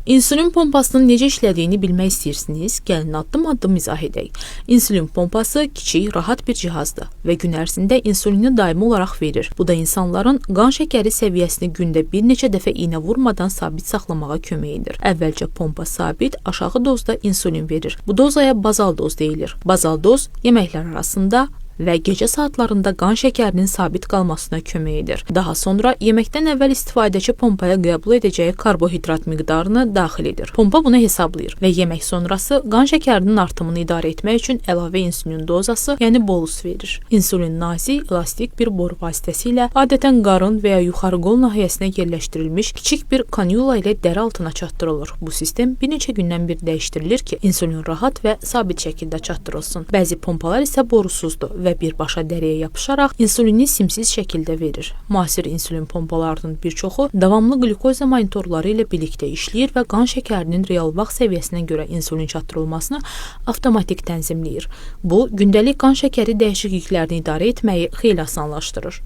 İnsulin pompasının necə işlədiyini bilmək istəyirsiniz? Gəlin addım-addım izah edək. İnsulin pompası kiçik, rahat bir cihazdır və gün ərzində insulini daimi olaraq verir. Bu da insanların qan şəkəri səviyyəsini gündə bir neçə dəfə iynə vurmadan sabit saxlamağa kömək edir. Əvvəlcə pompa sabit, aşağı dozda insulin verir. Bu dozaya bazal doz deyilir. Bazal doz yeməklər arasında və gecə saatlarında qan şəkərinin sabit qalmasına kömək edir. Daha sonra yeməkdən əvvəl istifadəçi pompaya qəbul edəcəyi karbohidrat miqdarını daxil edir. Pompa bunu hesablayır və yemək sonrası qan şəkərinin artımını idarə etmək üçün əlavə insulin dozası, yəni bolus verir. İnsulin nazik, elastik bir boru vasitəsilə adətən qarın və ya yuxarı qol nahiyəsinə yerləşdirilmiş kiçik bir kanula ilə dəri altına çatdırılır. Bu sistem bir neçə gündən bir dəyişdirilir ki, insulin rahat və sabit şəkildə çatdırılsın. Bəzi pompalar isə borusuzdur və birbaşa dəriyə yapışaraq insulini simsiz şəkildə verir. Müasir insulin pompalarının bir çoxu davamlı qlükoza monitorları ilə birlikdə işləyir və qan şəkərinin real vaxt səviyyəsinə görə insulin çatdırılmasını avtomatik tənzimləyir. Bu, gündəlik qan şəkəri dəyişikliklərini idarə etməyi xeyli asanlaşdırır.